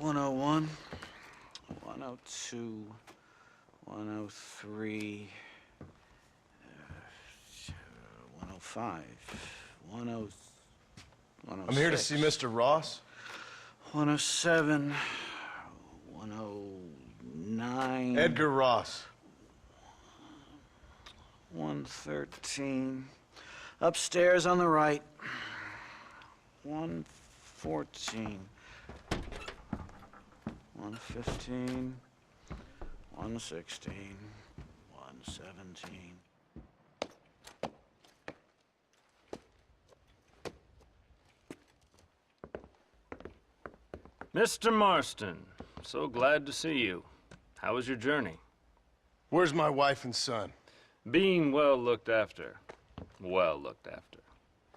101, 102, 103, 105, 106. I'm here to see Mr. Ross. 107, 109. Edgar Ross. 113. Upstairs on the right. 114. 115. 116. 117. Mr. Marston, so glad to see you. How was your journey? Where's my wife and son? Being well looked after. Well looked after.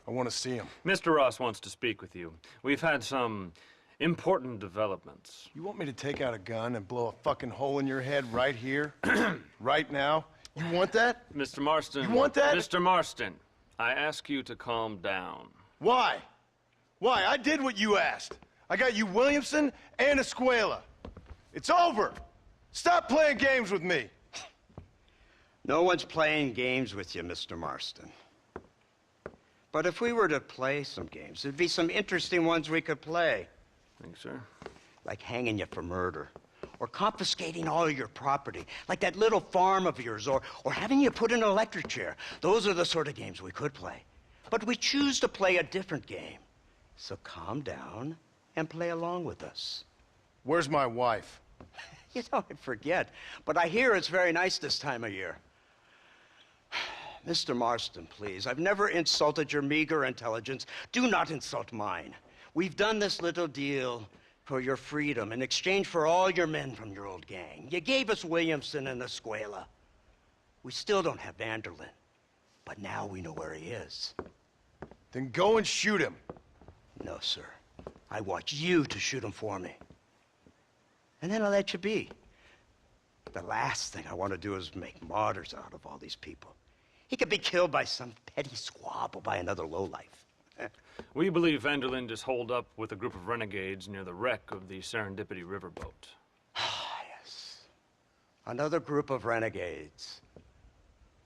I want to see him. Mr. Ross wants to speak with you. We've had some important developments. You want me to take out a gun and blow a fucking hole in your head right here? Right now? You want that? Mr. Marston. You want that? Mr. Marston, I ask you to calm down. Why? Why? I did what you asked. I got you Williamson and Escuela. It's over. Stop playing games with me. No one's playing games with you, Mr. Marston. But if we were to play some games, there'd be some interesting ones we could play. Thanks, sir. Like hanging you for murder, or confiscating all your property, like that little farm of yours, or having you put in an electric chair. Those are the sort of games we could play. But we choose to play a different game. So calm down and play along with us. Where's my wife? You know, I forget, but I hear it's very nice this time of year. Mr. Marston, please, I've never insulted your meager intelligence. Do not insult mine. We've done this little deal for your freedom in exchange for all your men from your old gang. You gave us Williamson and Escuela. We still don't have Vanderlyn, but now we know where he is. Then go and shoot him. No, sir. I want you to shoot him for me. And then I'll let you be. The last thing I want to do is make martyrs out of all these people. He could be killed by some petty squabble by another lowlife. We believe Vanderlyn is holed up with a group of renegades near the wreck of the Serendipity riverboat. Ah, yes. Another group of renegades.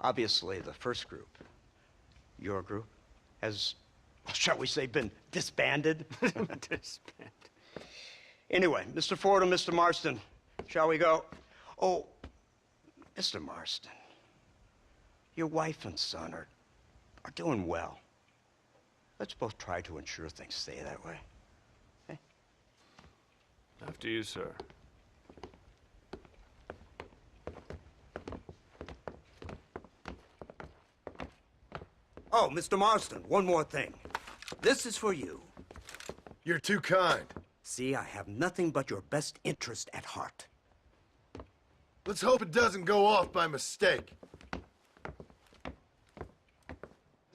Obviously, the first group, your group, has, shall we say, been disbanded? Disbanded. Anyway, Mr. Ford and Mr. Marston, shall we go? Oh, Mr. Marston, your wife and son are doing well. Let's both try to ensure things stay that way. Okay? After you, sir. Oh, Mr. Marston, one more thing. This is for you. You're too kind. See, I have nothing but your best interest at heart. Let's hope it doesn't go off by mistake.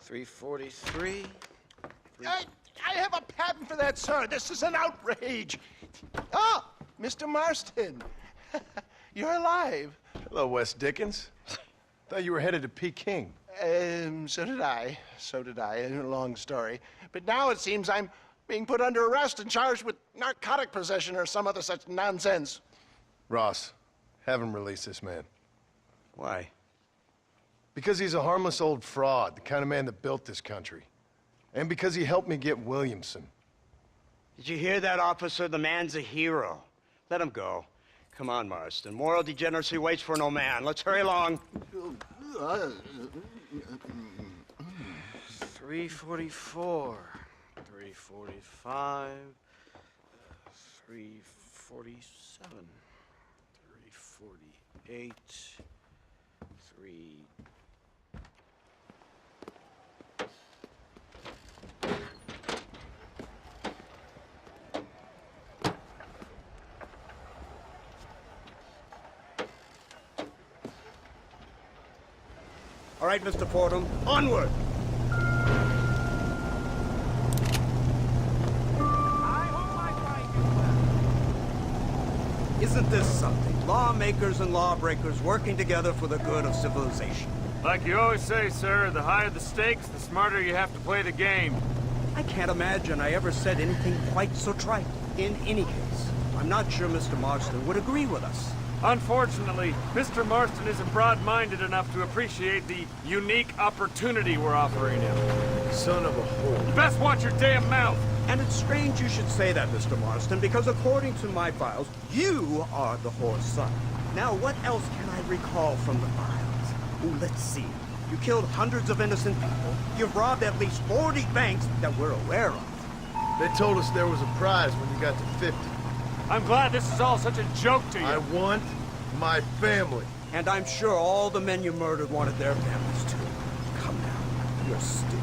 343. I have a patent for that, sir. This is an outrage. Ah, Mr. Marston. You're alive. Hello, Wes Dickens. Thought you were headed to Peking. So did I. So did I. A long story. But now it seems I'm being put under arrest and charged with narcotic possession or some other such nonsense. Ross, have him release this man. Why? Because he's a harmless old fraud, the kind of man that built this country. And because he helped me get Williamson. Did you hear that, officer? The man's a hero. Let him go. Come on, Marston. Moral degeneracy waits for no man. Let's hurry along. 344. 345. 347. 348. 3... All right, Mr. Fordham, onward! Isn't this something? Lawmakers and lawbreakers working together for the good of civilization. Like you always say, sir, the higher the stakes, the smarter you have to play the game. I can't imagine I ever said anything quite so trite. In any case, I'm not sure Mr. Marston would agree with us. Unfortunately, Mr. Marston isn't broad-minded enough to appreciate the unique opportunity we're offering him. Son of a whore. You best watch your damn mouth! And it's strange you should say that, Mr. Marston, because according to my files, you are the whore's son. Now, what else can I recall from the files? Oh, let's see. You killed hundreds of innocent people. You've robbed at least 40 banks that we're aware of. They told us there was a prize when you got to 50. I'm glad this is all such a joke to you. I want my family. And I'm sure all the men you murdered wanted their families too. Come now, you're stupid.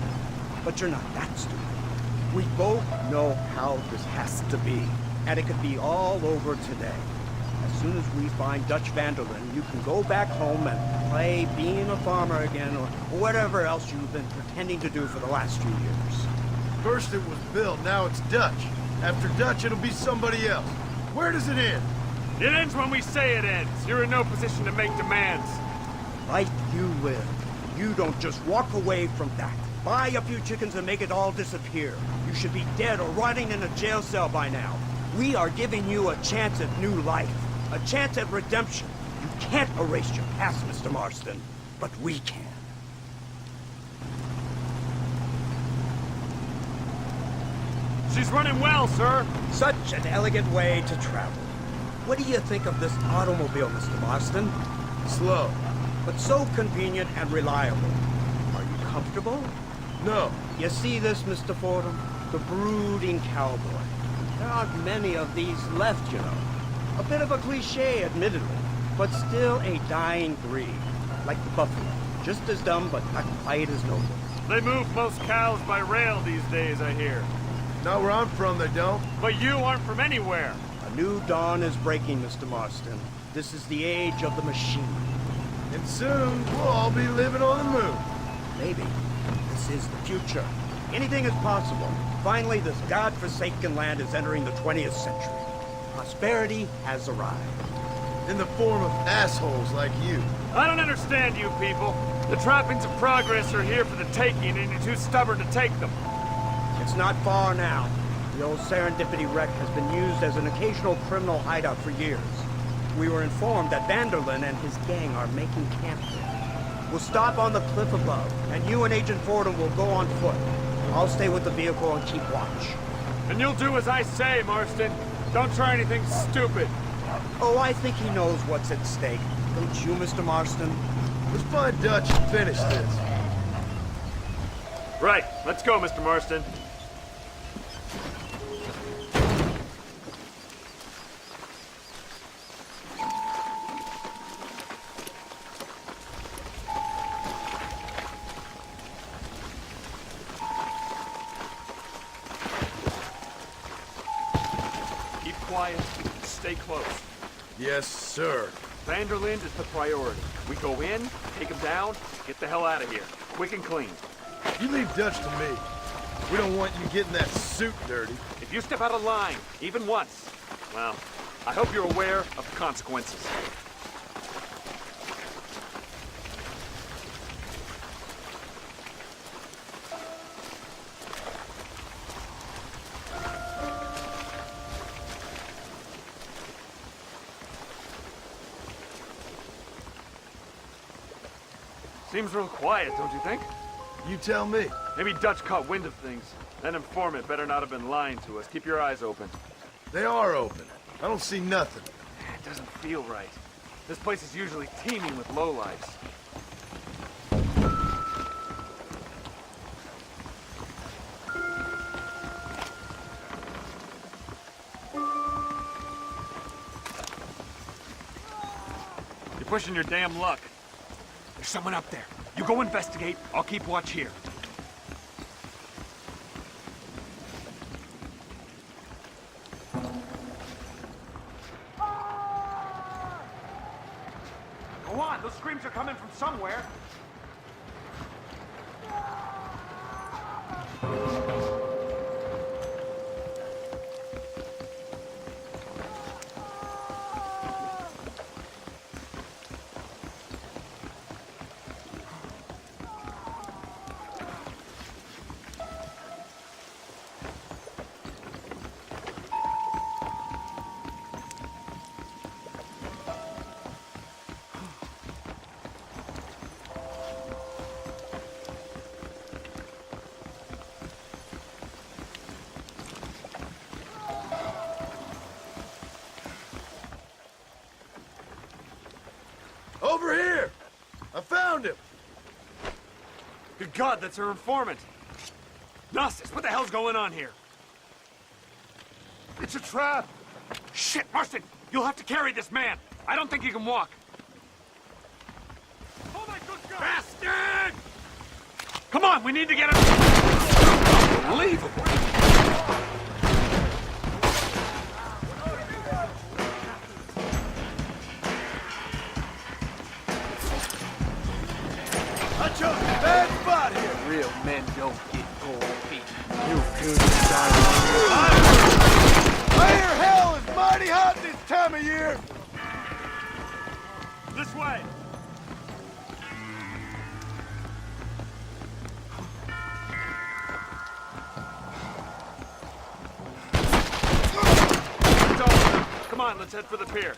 But you're not that stupid. We both know how this has to be. And it could be all over today. As soon as we find Dutch Vanderlyn, you can go back home and play being a farmer again, or whatever else you've been pretending to do for the last few years. First it was Bill, now it's Dutch. After Dutch, it'll be somebody else. Where does it end? It ends when we say it ends. You're in no position to make demands. Life you live. You don't just walk away from that. Buy a few chickens and make it all disappear. You should be dead or rotting in a jail cell by now. We are giving you a chance at new life. A chance at redemption. You can't erase your past, Mr. Marston. But we can. She's running well, sir. Such an elegant way to travel. What do you think of this automobile, Mr. Marston? Slow. But so convenient and reliable. Are you comfortable? No. You see this, Mr. Fordham? The brooding cowboy. There aren't many of these left, you know. A bit of a cliche, admittedly, but still a dying breed. Like the buffalo. Just as dumb, but not quite as noble. They move most cows by rail these days, I hear. Not where I'm from, they don't. But you aren't from anywhere. A new dawn is breaking, Mr. Marston. This is the age of the machine. And soon, we'll all be living on the moon. Maybe. This is the future. Anything is possible. Finally, this godforsaken land is entering the 20th century. Prosperity has arrived. In the form of assholes like you. I don't understand you people. The trappings of progress are here for the taking, and you're too stubborn to take them. It's not far now. The old Serendipity wreck has been used as an occasional criminal hideout for years. We were informed that Vanderlyn and his gang are making camp there. We'll stop on the cliff above, and you and Agent Fordham will go on foot. I'll stay with the vehicle and keep watch. And you'll do as I say, Marston. Don't try anything stupid. Oh, I think he knows what's at stake. Don't you, Mr. Marston? Let's find Dutch and finish this. Right. Let's go, Mr. Marston. Keep quiet. Stay close. Yes, sir. Vanderlyn is the priority. We go in, take him down, get the hell out of here. Quick and clean. You leave Dutch to me. We don't want you getting that suit dirty. If you step out of line, even once, well, I hope you're aware of the consequences. Seems real quiet, don't you think? You tell me. Maybe Dutch caught wind of things. That informant better not have been lying to us. Keep your eyes open. They are open. I don't see nothing. It doesn't feel right. This place is usually teeming with lowlifes. You're pushing your damn luck. There's someone up there. You go investigate. I'll keep watch here. Go on. Those screams are coming from somewhere. Good God, that's her informant. Gnostis, what the hell's going on here? It's a trap! Shit, Marston! You'll have to carry this man. I don't think he can walk. Oh my good God! Bastard! Come on, we need to get him. Unbelievable. I chose a bad spot here! Real men don't get cold feet. I hear hell is mighty hot this time of year! This way. It's over. Come on, let's head for the pier.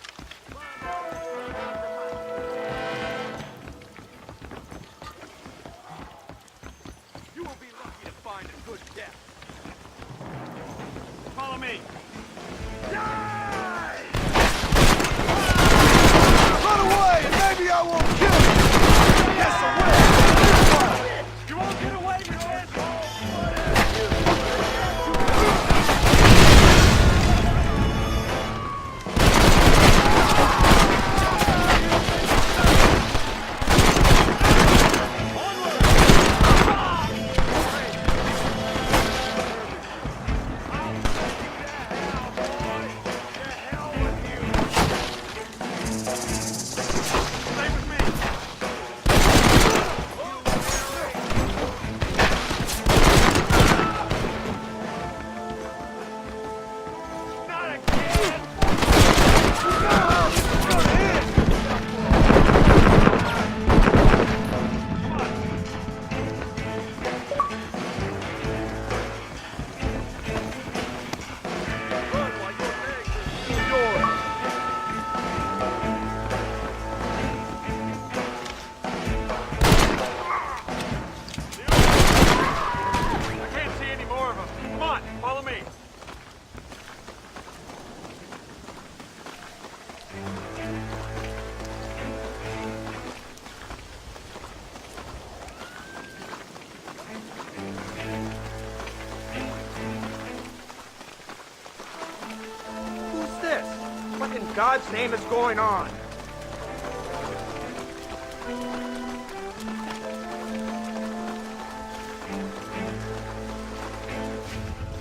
You will be lucky to find a good death. Follow me. Run away, and maybe I won't kill you! Yes, I will! You won't get away, you asshole! What in God's name is going on?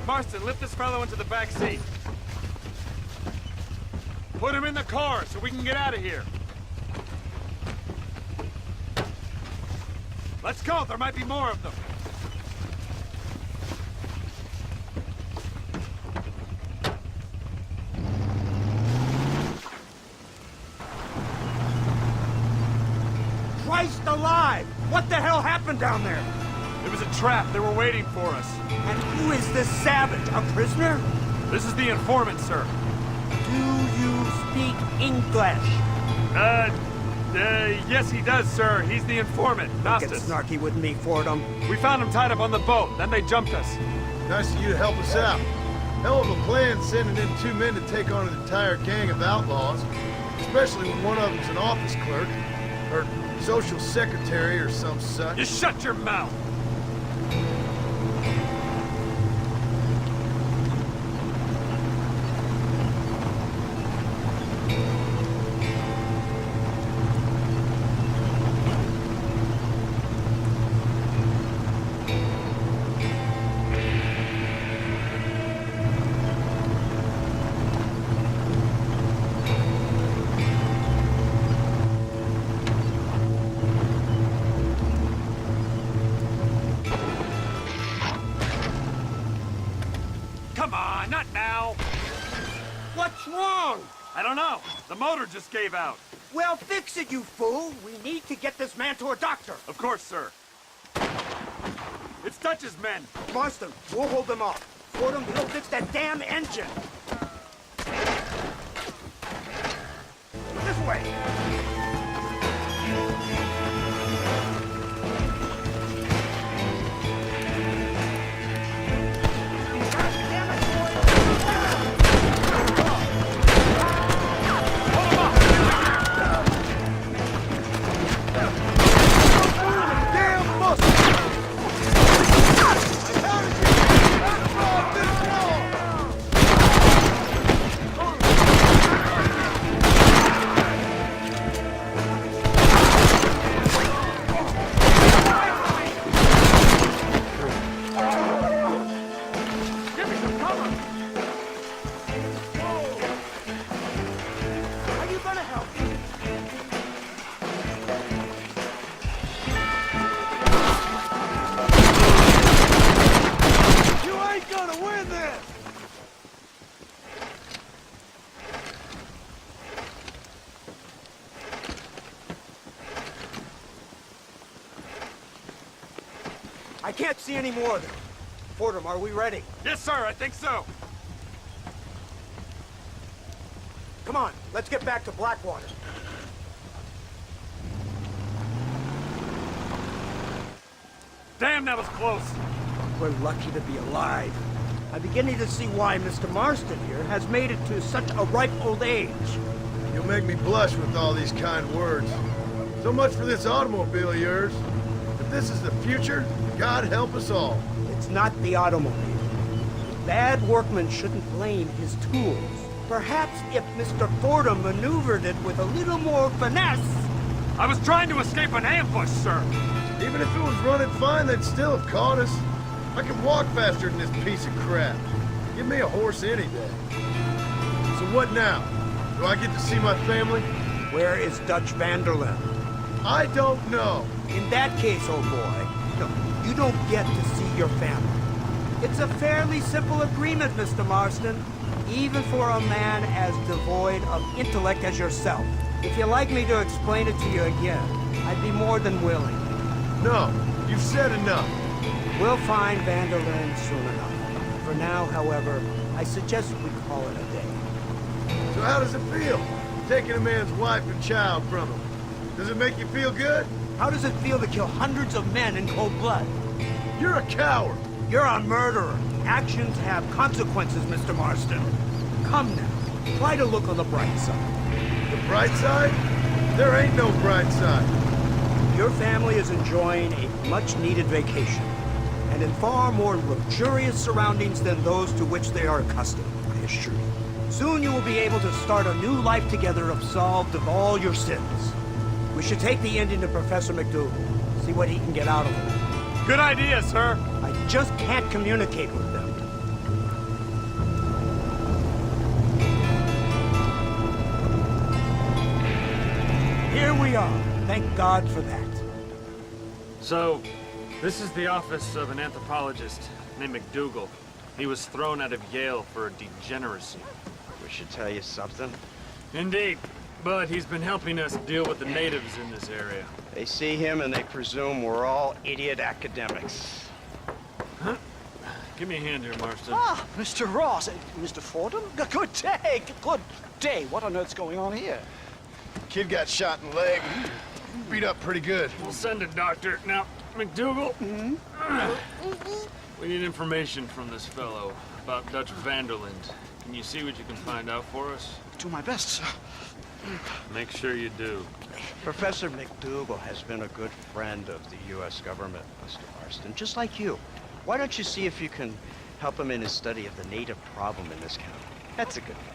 Marston, lift this fellow into the back seat. Put him in the car so we can get out of here. Let's go, there might be more of them. Christ alive! What the hell happened down there? It was a trap, they were waiting for us. And who is this savage? A prisoner? This is the informant, sir. Do you speak English? Yes he does, sir. He's the informant, Don't get Gnostis. snarky with me, Fordham. We found him tied up on the boat, then they jumped us. Nice of you to help us out. Hell of a plan sending in 2 men to take on an entire gang of outlaws. Especially when one of them's an office clerk, or social secretary, or some such. You shut your mouth! Come on, not now! What's wrong? I don't know. The motor just gave out. Well, fix it, you fool. We need to get this man to a doctor. Of course, sir. It's Dutch's men. Marston, we'll hold them off. Fordham, he'll fix that damn engine. This way. Damn muscle! Are you gonna help me? You ain't gonna win this! I can't see any more of them. Fordham, are we ready? Yes, sir, I think so. Come on, let's get back to Blackwater. Damn, that was close. We're lucky to be alive. I'm beginning to see why Mr. Marston here has made it to such a ripe old age. You'll make me blush with all these kind words. So much for this automobile of yours. If this is the future, God help us all. It's not the automobile. Bad workman shouldn't blame his tools. Perhaps if Mr. Fordham maneuvered it with a little more finesse. I was trying to escape an ambush, sir. Even if it was running fine, they'd still have caught us. I can walk faster than this piece of crap. Give me a horse any day. So what now? Do I get to see my family? Where is Dutch Vanderlyn? I don't know. In that case, old boy, no, you don't get to see your family. It's a fairly simple agreement, Mr. Marston, even for a man as devoid of intellect as yourself. If you'd like me to explain it to you again, I'd be more than willing. No, you've said enough. We'll find Vanderlyn soon enough. For now, however, I suggest we call it a day. So how does it feel, taking a man's wife and child from him? Does it make you feel good? How does it feel to kill hundreds of men in cold blood? You're a coward. You're a murderer. Actions have consequences, Mr. Marston. Come now, try to look on the bright side. The bright side? There ain't no bright side. Your family is enjoying a much-needed vacation, and in far more luxurious surroundings than those to which they are accustomed, I assure you. Soon you will be able to start a new life together absolved of all your sins. We should take the Indian to Professor McDougal, see what he can get out of him. Good idea, sir. I just can't communicate with them. Here we are. Thank God for that. So, this is the office of an anthropologist named McDougal. He was thrown out of Yale for degeneracy. We should tell you something. Indeed. But he's been helping us deal with the natives in this area. They see him and they presume we're all idiot academics. Huh? Give me a hand here, Marston. Ah, Mr. Ross. Mr. Fordham? Good day. Good day. What on earth's going on here? Kid got shot in the leg. Beat up pretty good. We'll send a doctor. Now, McDougal, we need information from this fellow about Dutch Vanderlyn. Can you see what you can find out for us? Do my best, sir. Make sure you do. Professor McDougal has been a good friend of the U.S. government, Mr. Marston, just like you. Why don't you see if you can help him in his study of the native problem in this county? That's a good thing.